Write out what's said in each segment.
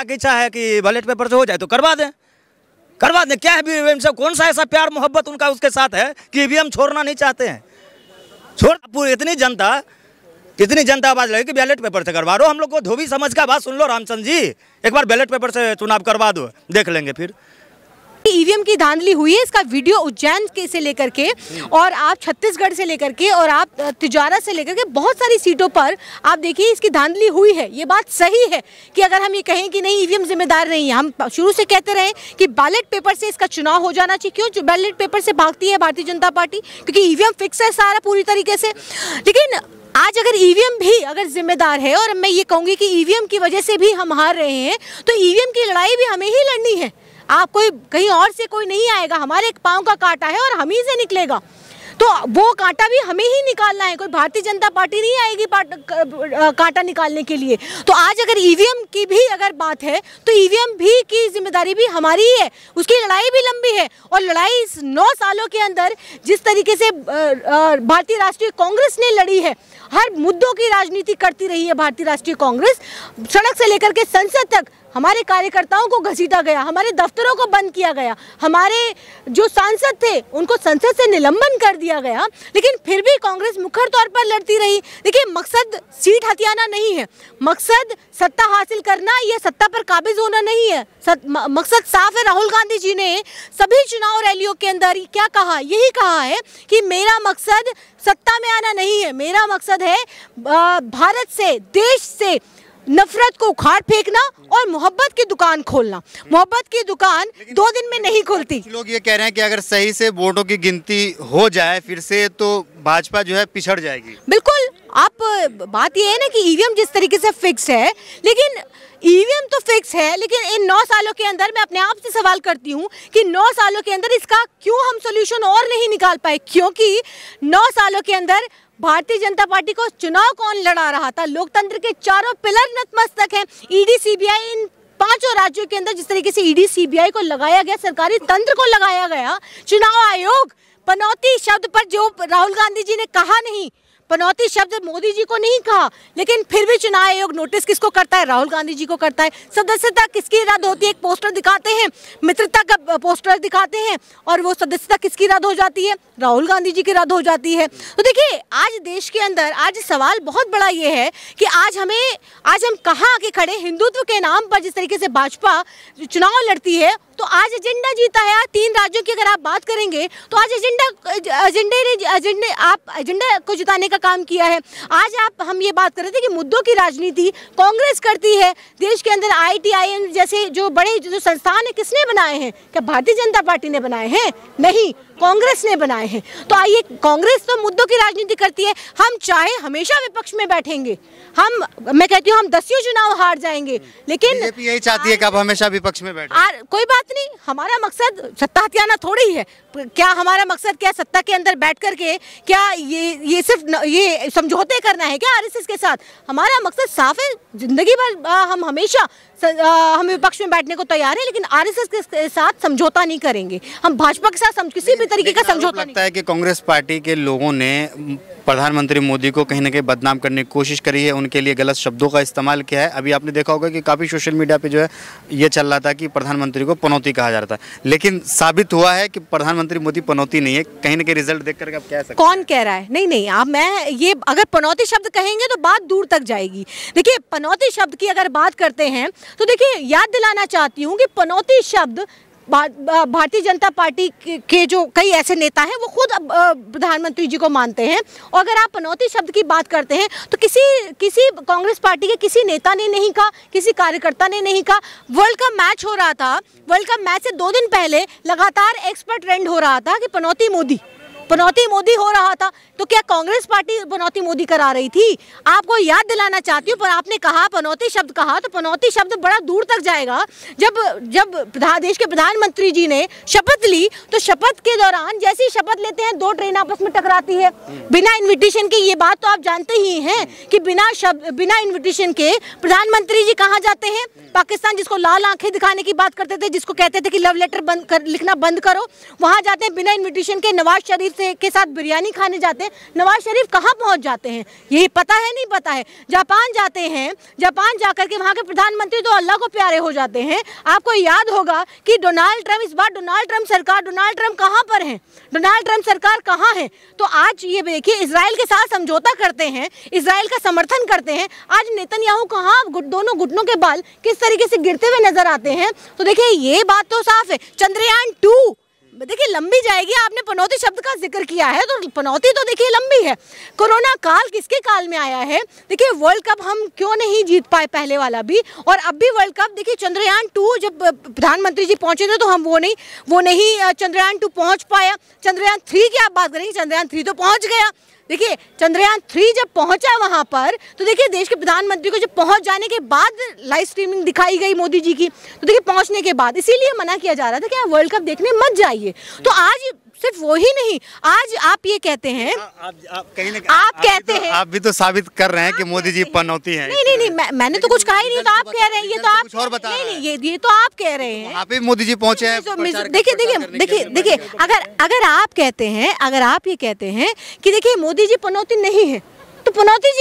की इच्छा है कि बैलेट पेपर से हो जाए तो करवा दें क्या है ईवीएम से, कौन सा ऐसा प्यार मोहब्बत उनका उसके साथ है कि ईवीएम छोड़ना नहीं चाहते हैं। इतनी जनता आवाज लगे कि बैलेट पेपर से करवा दो, हम लोग को धोबी समझ का बात सुन लो रामचंद्र जी, एक बार बैलेट पेपर से चुनाव करवा दो, देख लेंगे फिर। ईवीएम की धांधली हुई है, इसका वीडियो उज्जैन के से लेकर के और आप छत्तीसगढ़ से लेकर के और आप तिजारा से लेकर के बहुत सारी सीटों पर आप देखिए इसकी धांधली हुई है। ये बात सही है कि अगर हम ये कहें कि नहीं ईवीएम जिम्मेदार नहीं है, हम शुरू से कहते रहे कि बैलेट पेपर से इसका चुनाव हो जाना चाहिए। क्यों बैलेट पेपर से भागती है भारतीय जनता पार्टी? क्योंकि ईवीएम फिक्स है सारा पूरी तरीके से। लेकिन आज अगर ईवीएम भी अगर जिम्मेदार है और मैं ये कहूँगी कि ईवीएम की वजह से भी हम हार रहे हैं, तो ईवीएम की लड़ाई भी हमें ही लड़नी है। आप कोई कहीं और से कोई नहीं आएगा, हमारे एक पाँव का कांटा है और हम ही से निकलेगा, तो वो कांटा भी हमें ही निकालना है। कोई भारतीय जनता पार्टी नहीं आएगी कांटा निकालने के लिए। तो आज अगर ईवीएम की भी अगर बात है तो ईवीएम भी की जिम्मेदारी भी हमारी ही है, उसकी लड़ाई भी लंबी है। और लड़ाई इस 9 सालों के अंदर जिस तरीके से भारतीय राष्ट्रीय कांग्रेस ने लड़ी है, हर मुद्दों की राजनीति करती रही है भारतीय राष्ट्रीय कांग्रेस, सड़क से लेकर के संसद तक हमारे कार्यकर्ताओं को घसीटा गया, हमारे दफ्तरों को बंद किया गया, हमारे जो सांसद थे उनको संसद से निलंबन कर दिया गया, लेकिन फिर भी कांग्रेस मुखर तौर पर लड़ती रही। देखिए मकसद सीट हथियाना नहीं है, मकसद सत्ता हासिल करना या सत्ता पर काबिज होना नहीं है, मकसद साफ है। राहुल गांधी जी ने सभी चुनाव रैलियों के अंदर क्या कहा, यही कहा है कि मेरा मकसद सत्ता में आना नहीं है, मेरा मकसद है भारत से, देश से नफरत को उखाड़ फेंकना और मोहब्बत की दुकान खोलना। मोहब्बत की दुकान 2 दिन में नहीं खुलती। लोग ये कह रहे हैं कि अगर सही से वोटों की गिनती हो जाए फिर से तो भाजपा जो है पिछड़ जाएगी। बिल्कुल, आप बात ये है ना कि ईवीएम जिस तरीके से फिक्स है, लेकिन ईवीएम तो फिक्स है, लेकिन इन 9 सालों के अंदर मैं अपने आप से सवाल करती हूँ कि 9 सालों के अंदर इसका क्यों हम सोल्यूशन और नहीं निकाल पाए? क्योंकि 9 सालों के अंदर भारतीय जनता पार्टी को चुनाव कौन लड़ा रहा था? लोकतंत्र के चारों पिलर नतमस्तक हैं। ईडी सीबीआई इन 5 राज्यों के अंदर जिस तरीके से ईडी सीबीआई को लगाया गया, सरकारी तंत्र को लगाया गया, चुनाव आयोग पनौती शब्द पर जो राहुल गांधी जी ने कहा नहीं, पनौती शब्द मोदी जी को नहीं कहा, लेकिन फिर भी चुनाव आयोग नोटिस किसको करता है? राहुल गांधी जी को करता है। सदस्यता किसकी रद्द होती है? एक पोस्टर दिखाते हैं, मित्रता का पोस्टर दिखाते हैं, और वो सदस्यता किसकी रद्द हो जाती है? राहुल गांधी जी की रद्द हो जाती है। तो देखिए आज देश के अंदर आज सवाल बहुत बड़ा ये है कि आज हम कहाँ आके खड़े। हिंदुत्व के नाम पर जिस तरीके से भाजपा चुनाव लड़ती है, तो आज एजेंडा जीता है। 3 राज्यों की अगर आप बात करेंगे तो आज एजेंडा को जिताने का काम किया है। आज हम ये बात कर रहे थे कि मुद्दों की राजनीति कांग्रेस करती है। देश के अंदर IIT जैसे जो बड़े जो संस्थान है किसने बनाए हैं? क्या भारतीय जनता पार्टी ने बनाए हैं? नहीं, कांग्रेस ने बनाए हैं। तो आइए, कांग्रेस तो मुद्दों की राजनीति करती है। हम चाहे हमेशा विपक्ष में बैठेंगे, मैं कहती हूँ हम 10 चुनाव हार जाएंगे, लेकिन बीजेपी यही चाहती है कि आप हमेशा विपक्ष में बैठें। कोई बात नहीं, हमारा मकसद सत्ता हथियाना थोड़ी है। क्या हमारा मकसद क्या सत्ता के अंदर बैठ करके क्या ये सिर्फ ये समझौते करना है क्या आरएसएस के साथ? हमारा मकसद साफ है, जिंदगी भर हम हमेशा हम विपक्ष में बैठने को तैयार है, लेकिन आरएसएस के साथ समझौता नहीं करेंगे। हम भाजपा के साथ किसी भी तरीके का समझौता नहीं। लगता है कि कांग्रेस पार्टी के लोगों ने प्रधानमंत्री मोदी को कहीं ना कहीं बदनाम करने की कोशिश करी है, उनके लिए गलत शब्दों का इस्तेमाल किया है। अभी आपने देखा होगा कि काफ़ी सोशल मीडिया पे जो है ये चल रहा था कि प्रधानमंत्री को पनौती कहा जा रहा था, लेकिन साबित हुआ है कि प्रधानमंत्री मोदी पनौती नहीं है। कहीं ना कहीं रिजल्ट देख करके आप कह सकते हैं। कौन कह रहा है? नहीं, मैं ये अगर पनौती शब्द कहेंगे तो बात दूर तक जाएगी। देखिए पनौती शब्द की अगर बात करते हैं तो देखिए याद दिलाना चाहती हूँ कि पनौती शब्द भारतीय जनता पार्टी के जो कई ऐसे नेता हैं वो खुद प्रधानमंत्री जी को मानते हैं। और अगर आप पनौती शब्द की बात करते हैं तो किसी कांग्रेस पार्टी के किसी नेता ने नहीं कहा, किसी कार्यकर्ता ने नहीं कहा। वर्ल्ड कप मैच हो रहा था, वर्ल्ड कप मैच से 2 दिन पहले लगातार एक्सपर्ट ट्रेंड हो रहा था कि पनौती मोदी हो रहा था। तो क्या कांग्रेस पार्टी पनौती मोदी करा रही थी? आपको याद दिलाना चाहती हूँ, पर आपने कहा पनौती शब्द कहा, तो पनौती शब्द बड़ा दूर तक जाएगा। जब देश के प्रधानमंत्री जी ने शपथ ली, तो शपथ के दौरान जैसे ही शपथ लेते हैं 2 ट्रेन आपस में टकराती है बिना इन्विटेशन के। ये बात तो आप जानते ही हैं कि बिना इन्विटेशन के प्रधानमंत्री जी कहाँ जाते हैं? पाकिस्तान, जिसको लाल आंखें दिखाने की बात करते थे, जिसको कहते थे कि लव लेटर लिखना बंद करो, वहाँ जाते हैं बिना इन्विटेशन के। नवाज शरीफ के साथ बिरयानी खाने जाते हैं, नवाज शरीफ कहाँ पहुँच जाते हैं यही पता है नहीं पता है। जापान जाते हैं, जापान जाकर के वहाँ के प्रधानमंत्री तो अल्लाह को प्यारे हो जाते हैं। आपको याद होगा कि डोनाल्ड ट्रंप, इस बार डोनाल्ड ट्रंप सरकार, डोनाल्ड ट्रंप कहाँ पर है, डोनाल्ड ट्रंप सरकार कहाँ है। तो आज ये देखिए इजराइल के साथ समझौता करते हैं, इजराइल का समर्थन करते हैं। आज नेतन्याहू कहाँ दोनों घुटनों के बाल किस तरीके से गिरते हुए नजर आते हैं। तो देखिए ये बात तो साफ है। चंद्रयान 2 देखिए लंबी जाएगी। आपने पनौती शब्द का जिक्र किया है तो पनौती तो देखिए लंबी है। कोरोना काल किसके काल में आया है। देखिए वर्ल्ड कप हम क्यों नहीं जीत पाए पहले वाला भी, और अब भी वर्ल्ड कप। देखिए चंद्रयान 2 जब प्रधानमंत्री जी पहुंचे थे तो हम वो नहीं चंद्रयान 2 पहुंच पाया। चंद्रयान 3 की आप बात करेंगे, चंद्रयान 3 तो पहुंच गया। देखिए चंद्रयान 3 जब पहुंचा वहां पर तो देखिए देश के प्रधानमंत्री को जब पहुंच जाने के बाद लाइव स्ट्रीमिंग दिखाई गई मोदी जी की, तो देखिए पहुंचने के बाद इसीलिए मना किया जा रहा था कि आप वर्ल्ड कप देखने मत जाइए। तो आज सिर्फ वो ही नहीं, आज आप ये कहते हैं, आप कहते हैं, आप भी तो साबित कर रहे हैं कि मोदी जी पनौती हैं। नहीं, मैंने तो कुछ कहा ही नहीं। तो आप कह रहे हैं, ये तो आप और बता रहे हैं। ये तो आप कह रहे हैं, वहाँ पे मोदी जी पहुंचे हैं। देखिए अगर आप कहते हैं, अगर आप ये कहते हैं कि देखिए मोदी जी पनौती नहीं है, तो पनौती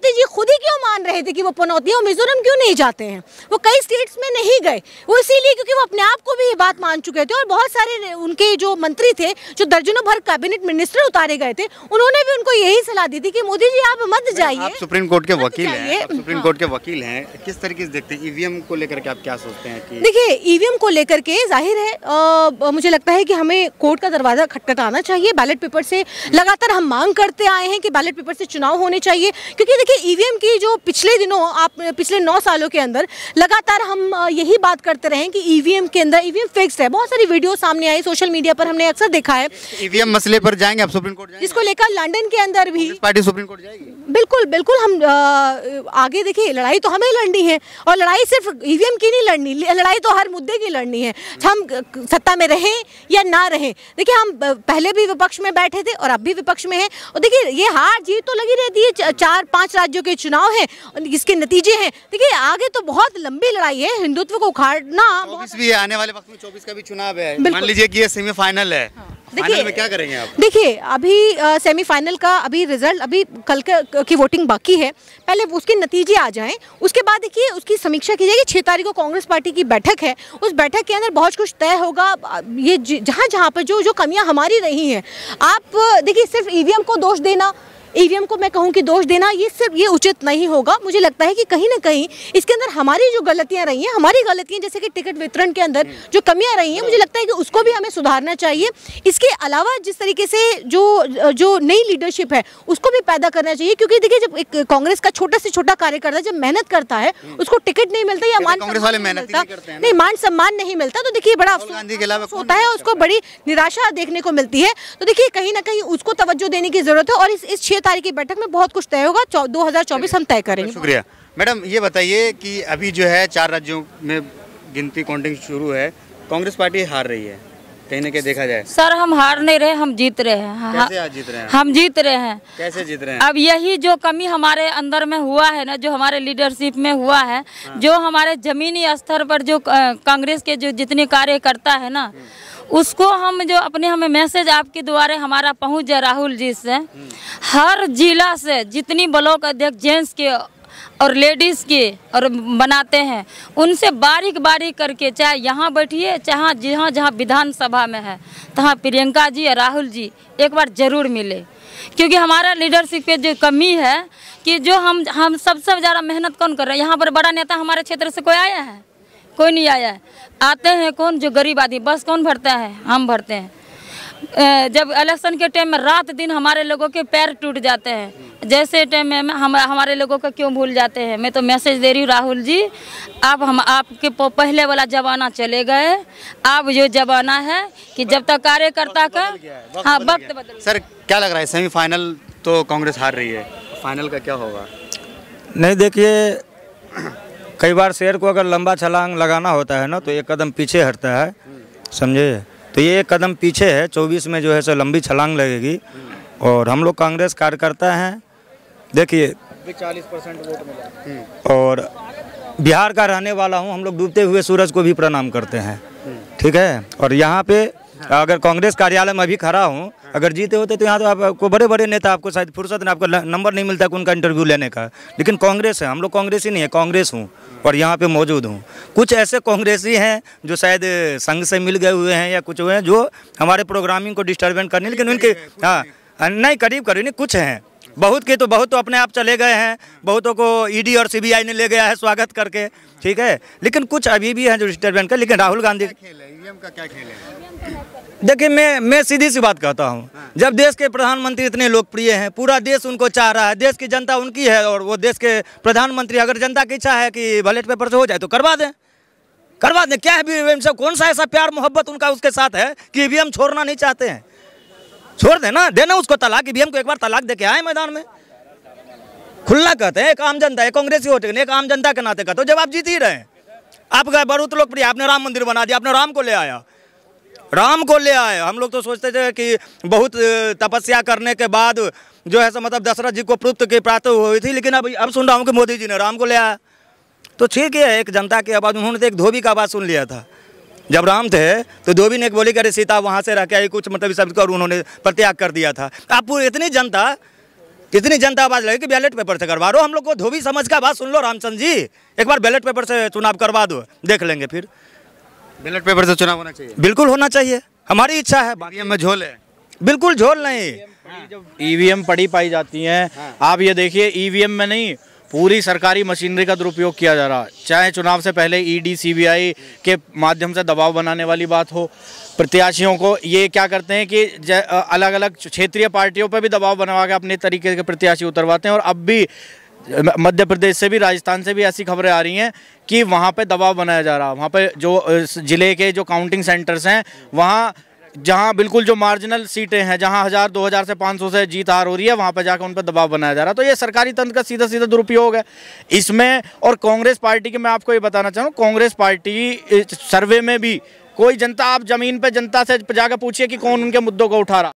जी खुद ही क्यों मान रहे थे कि वो पनौती है। वो मिजोरम क्यों नहीं जाते हैं, वो कई स्टेट्स में नहीं गए, वो इसीलिए क्योंकि वो अपने आप को भी ये बात मान चुके थे। और बहुत सारे उनके जो मंत्री थे, जो दर्जनों भर कैबिनेट मिनिस्टर उतारे गए थे, उन्होंने भी उनको यही सलाह दी थी कि मोदी जी आप मत जाइए। आप सुप्रीम कोर्ट के वकील हैं, सुप्रीम कोर्ट के वकील हैं, किस तरीके से देखते हैं ईवीएम को लेकर के, आप क्या सोचते हैं कि? देखिए ईवीएम को लेकर के जाहिर है मुझे लगता है कि हमें कोर्ट का दरवाजा खटखटाना चाहिए। बैलेट पेपर से लगातार हम मांग करते आए हैं कि बैलेट पेपर से चुनाव होने चाहिए, क्योंकि देखिए ईवीएम की जो पिछले दिनों पिछले 9 सालों के अंदर लगातार हम यही बात करते रहे कि ईवीएम के अंदर ईवीएम फिक्स्ड है। बहुत सारी वीडियो सामने आई सोशल मीडिया पर, हमने अक्सर देखा है। ईवीएम मसले पर जाएंगे आप सुप्रीम कोर्ट, जिसको लेकर लंदन के अंदर भी पार्टी सुप्रीम कोर्ट जाएगी। बिल्कुल हम आगे देखिए लड़ाई तो हमें लड़नी है, और लड़ाई सिर्फ ईवीएम की नहीं लड़नी, लड़ाई तो हर मुद्दे की लड़नी है। हम सत्ता में रहें या ना रहें। देखिए हम पहले भी विपक्ष में बैठे थे और अब भी विपक्ष में हैं, और देखिए ये हार जीत तो लगी रहती है। 4-5 राज्यों के चुनाव हैं, इसके नतीजे हैं। देखिए आगे तो बहुत लंबी लड़ाई है, हिंदुत्व को उखाड़ना। 24 भी है, आने वाले वक्त में 24 का भी चुनाव है। मान लीजिए कि ये सेमीफाइनल है, फाइनल में क्या करेंगे आप? देखिए अभी सेमीफाइनल का अभी रिजल्ट, अभी कल की वोटिंग बाकी है, पहले उसके नतीजे आ जाएं, उसके बाद देखिए उसकी समीक्षा की जाएगी। 6 तारीख को कांग्रेस पार्टी की बैठक है, उस बैठक के अंदर बहुत कुछ तय होगा। ये जहाँ पर जो कमियां हमारी रही हैं, आप देखिए सिर्फ ईवीएम को दोष देना, ईवीएम को मैं कहूँ कि दोष देना, ये उचित नहीं होगा। मुझे लगता है कि कहीं ना कहीं इसके अंदर हमारी जो गलतियां रही हैं, हमारी गलतियां जैसे कि टिकट वितरण के अंदर जो कमियां रही हैं, मुझे लगता है कि उसको भी हमें सुधारना चाहिए। इसके अलावा जिस तरीके से जो नई लीडरशिप है उसको भी पैदा करना चाहिए, क्योंकि देखिए जब एक कांग्रेस का छोटा से छोटा कार्यकर्ता जब मेहनत करता है, उसको टिकट नहीं मिलता या मान सम्मान नहीं मिलता, तो देखिए बड़ा अफसोस होता है, उसको बड़ी निराशा देखने को मिलती है। तो देखिए कहीं ना कहीं उसको तवज्जो देने की जरूरत है, और इस 6 तारीख की बैठक में बहुत कुछ तय होगा। 2024 हम तय करेंगे। शुक्रिया मैडम। ये बताइए कि अभी जो है 4 राज्यों में गिनती काउंटिंग शुरू है, कांग्रेस पार्टी हार रही है, कहीं ना कहीं देखा जाए। सर हम हार नहीं रहे, हम जीत रहे हैं। कैसे आज जीत रहे हैं? हम जीत रहे हैं। कैसे जीत रहे हैं? अब यही जो कमी हमारे अंदर में हुआ है ना, जो हमारे लीडरशिप में हुआ है, जो हमारे जमीनी स्तर पर जो कांग्रेस के जो जितने कार्यकर्ता है ना, उसको हम जो हमें मैसेज आपके द्वारा हमारा पहुंच जाए राहुल जी से, हर जिला से जितनी ब्लॉक अध्यक्ष जेंट्स के और लेडीज़ के और बनाते हैं, उनसे बारीक बारीक करके, चाहे यहाँ बैठिए, चाहे जहाँ विधानसभा में है, तहाँ प्रियंका जी या राहुल जी एक बार ज़रूर मिले। क्योंकि हमारा लीडरशिप पे जो कमी है कि जो हम सबसे ज़्यादा मेहनत कौन कर रहे हैं। यहाँ पर बड़ा नेता हमारे क्षेत्र से कोई आया है? कोई नहीं आया है। आते हैं कौन? जो गरीब आदमी, बस कौन भरता है? हम भरते हैं। जब इलेक्शन के टाइम में रात दिन हमारे लोगों के पैर टूट जाते हैं, जैसे टाइम में हमारे लोगों को क्यों भूल जाते हैं। मैं तो मैसेज दे रही हूँ राहुल जी, हम आपके पहले वाला जमाना चले गए, अब जो जमाना है कि जब तक कार्यकर्ता का वक्त बदल। सर क्या लग रहा है, सेमीफाइनल तो कांग्रेस हार रही है, फाइनल का क्या होगा? नहीं देखिए, कई बार शेर को अगर लंबा छलांग लगाना होता है ना, तो 1 कदम पीछे हटता है, समझे। तो ये 1 कदम पीछे है, 24 में जो है सो लंबी छलांग लगेगी। और हम लोग कांग्रेस कार्यकर्ता हैं, देखिए 40% वोट मिला, और बिहार का रहने वाला हूँ। हम लोग डूबते हुए सूरज को भी प्रणाम करते हैं, ठीक है। और यहाँ पे अगर कांग्रेस कार्यालय में अभी खड़ा हूँ, अगर जीते होते तो यहाँ तो आपको बड़े बड़े नेता, आपको शायद फुर्सत नहीं, आपको नंबर नहीं मिलता उनका इंटरव्यू लेने का। लेकिन कांग्रेस है, हम लोग कांग्रेसी नहीं है, कांग्रेस हूँ और यहाँ पे मौजूद हूँ। कुछ ऐसे कांग्रेसी हैं जो शायद संघ से मिल गए हुए हैं या कुछ हुए हैं जो हमारे प्रोग्रामिंग को डिस्टर्बेंस करने, लेकिन उनके नहीं करीब नहीं, कुछ हैं। बहुत के तो बहुत तो अपने आप चले गए हैं, बहुतों को ईडी और सीबीआई ने ले गया है स्वागत करके, ठीक है। लेकिन कुछ अभी भी हैं जो डिस्टर्बेंस कर। लेकिन राहुल गांधी ईवीएम का क्या खेल है? देखिए, मैं सीधी सी बात कहता हूँ, जब देश के प्रधानमंत्री इतने लोकप्रिय हैं, पूरा देश उनको चाह रहा है, देश की जनता उनकी है और वो देश के प्रधानमंत्री, अगर जनता की इच्छा है कि बैलेट पेपर से हो जाए तो करवा दें, करवा दें। क्या है ईवीएम से, कौन सा ऐसा प्यार मोहब्बत उनका उसके साथ है कि ईवीएम छोड़ना नहीं चाहते हैं? छोड़ देना, देना उसको तलाक, ईवीएम को एक बार तलाक दे के आए मैदान में। खुला कहते हैं, एक आम जनता, एक कांग्रेसी वोट, एक आम जनता के नाते कहते हो, जब आप जीत ही रहे, आप गए बहुत लोकप्रिय, आपने राम मंदिर बना दिया, आपने राम को ले आया, राम को ले आए। हम लोग तो सोचते थे कि बहुत तपस्या करने के बाद जो है मतलब दशरथ जी को पुत्र की प्राप्ति हुई थी, लेकिन अब सुन रहा हूँ कि मोदी जी ने राम को ले आया। तो ठीक है, एक जनता की आवाज़, उन्होंने तो एक धोबी का आवाज़ सुन लिया था। जब राम थे तो धोबी ने एक बोली कि अरे सीता वहाँ से रह के आई, कुछ मतलब सब कर, उन्होंने परित्याग कर दिया था। आप इतनी जनता आवाज़ लगे कि बैलेट पेपर से करवा दो, हम लोग को धोबी समझ का बात सुन लो। रामचंद्र जी, एक बार बैलेट पेपर से चुनाव करवा दो, देख लेंगे फिर। बैलेट पेपर से चुनाव होना चाहिए? बिल्कुल होना चाहिए, हमारी इच्छा है। ईवीएम में झोल है? बिल्कुल झोल नहीं। जब ईवीएम पड़ी पाई जाती हैं, आप ये देखिए, ईवीएम में नहीं, पूरी सरकारी मशीनरी का दुरुपयोग किया जा रहा है। चाहे चुनाव से पहले ईडी सीबीआई के माध्यम से दबाव बनाने वाली बात हो, प्रत्याशियों को ये क्या करते हैं कि अलग अलग क्षेत्रीय पार्टियों पर भी दबाव बनवा के अपने तरीके के प्रत्याशी उतरवाते हैं। और अब भी मध्य प्रदेश से भी, राजस्थान से भी ऐसी खबरें आ रही हैं कि वहाँ पे दबाव बनाया जा रहा है। वहाँ पे जो ज़िले के जो काउंटिंग सेंटर्स हैं, वहाँ जहाँ बिल्कुल जो मार्जिनल सीटें हैं, जहाँ 1000, 2000 से 500 से जीत हार हो रही है, वहाँ पर जाकर उन पर दबाव बनाया जा रहा है। तो ये सरकारी तंत्र का सीधा सीधा दुरुपयोग है इसमें। और कांग्रेस पार्टी के मैं आपको ये बताना चाहूँ, कांग्रेस पार्टी सर्वे में भी कोई जनता, आप ज़मीन पर जनता से जाकर पूछिए कि कौन उनके मुद्दों को उठा रहा।